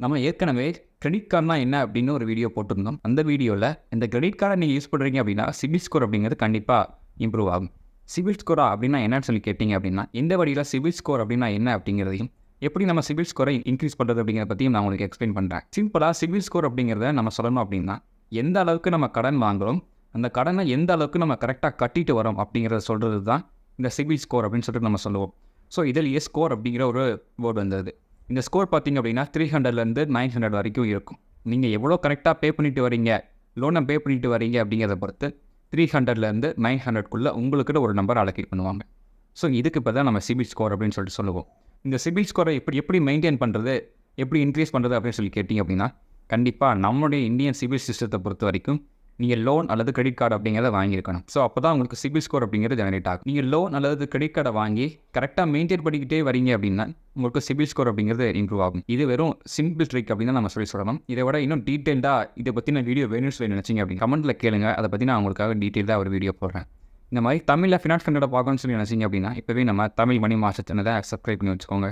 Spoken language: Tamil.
நம்ம ஏற்கனவே கிரெடிட் கார்ட்னா என்ன அப்படின்னு ஒரு வீடியோ போட்டிருந்தோம். அந்த வீடியோவில் இந்த கிரெடிட் கார்டை நீங்கள் யூஸ் பண்ணுறீங்க அப்படின்னா சிபில் ஸ்கோர் அப்படிங்கிறது கண்டிப்பாக இம்ப்ரூவ் ஆகும். சிபில் ஸ்கோரா அப்படின்னா என்னன்னு சொல்லி கேட்டிங்க அப்படின்னா எந்த வழியில் சிபில் ஸ்கோர் அப்படின்னா என்ன அப்படிங்கிறதையும் எப்படி நம்ம சிபில் ஸ்கோரை இன்க்ரீஸ் பண்ணுறது அப்படிங்கிறத பற்றியும் நான் உங்களுக்கு எக்ஸ்பிளைன் பண்ணுறேன். சிம்பிளாக சிபில் ஸ்கோர் அப்படிங்கிறத நம்ம சொல்லணும் அப்படின்னா எந்த அளவுக்கு நம்ம கடன் வாங்குகிறோம், அந்த கடனை எந்த அளவுக்கு நம்ம கரெக்டாக கட்டிட்டு வரோம் அப்படிங்கிறத சொல்கிறது தான் இந்த சிபில் ஸ்கோர் அப்படின்னு சொல்லிட்டு நம்ம சொல்லுவோம். ஸோ இதில் ஸ்கோர் அப்படிங்கிற ஒரு வேர்டு வந்தது. இந்த ஸ்கோர் பார்த்தீங்க அப்படின்னா 300லேருந்து 900 வரைக்கும் இருக்கும். நீங்கள் எவ்வளோ கரெக்டாக பே பண்ணிட்டு வரீங்க, லோனை பே பண்ணிட்டு வரீங்க அப்படிங்கிறத பொறுத்து 300லேருந்து 900க்குள்ளே உங்களுக்குன்னு ஒரு நம்பர் அலோகேட் பண்ணுவாங்க. ஸோ இதுக்கு இப்போ தான் நம்ம சிபில் ஸ்கோர் அப்படின்னு சொல்லிட்டு சொல்லுவோம். இந்த சிபில் ஸ்கோரை எப்படி மெயின்டைன் பண்ணுறது, எப்படி இன்க்ரீஸ் பண்ணுறது அப்படின்னு சொல்லி கேட்டிங்க அப்படின்னா கண்டிப்பாக நம்மளுடைய இந்தியன் சிபில் சிஸ்டத்தை பொறுத்த வரைக்கும் நீங்கள் லோன் அல்லது கிரெடிட் கார்டு அப்படிங்கிறத வாங்கியிருக்கணும். ஸோ அப்போ தான் உங்களுக்கு சிபில் ஸ்கோர் அப்படிங்கிறது ஜெனரேட் ஆகும். நீங்கள் லோன் அல்லது கிரெடிட் கார்டை வாங்கி கரெக்டாக மெயின்டைன் பண்ணிக்கிட்டே வரீங்க அப்படின்னா உங்களுக்கு சிபில் ஸ்கோர் அப்படிங்கிறது இம்ப்ரூவ் ஆகும். இது வெறும் சிம்பிள் ட்ரிக் அப்படின்னு தான் நம்ம சொல்லணும். இதை விட இன்னும் டீட்டெயில்டாக இதை பற்றின வீடியோ வேணும்னு நினச்சிங்க அப்படின்னு கமெண்ட்டில் கேளுங்க. அதை பற்றி நான் உங்களுக்காக டீட்டெயிலாக ஒரு வீடியோ போடுறேன். இந்த மாதிரி தமிழில் ஃபினான்ஸ் கண்டென்ட் பார்க்கணும்னு சொல்லி நினச்சிங்க அப்படின்னா இப்போவே நம்ம தமிழ் மணி மாஸ்டர் சேனலை சப்ஸ்கிரைப் பண்ணி வச்சுக்கோங்க.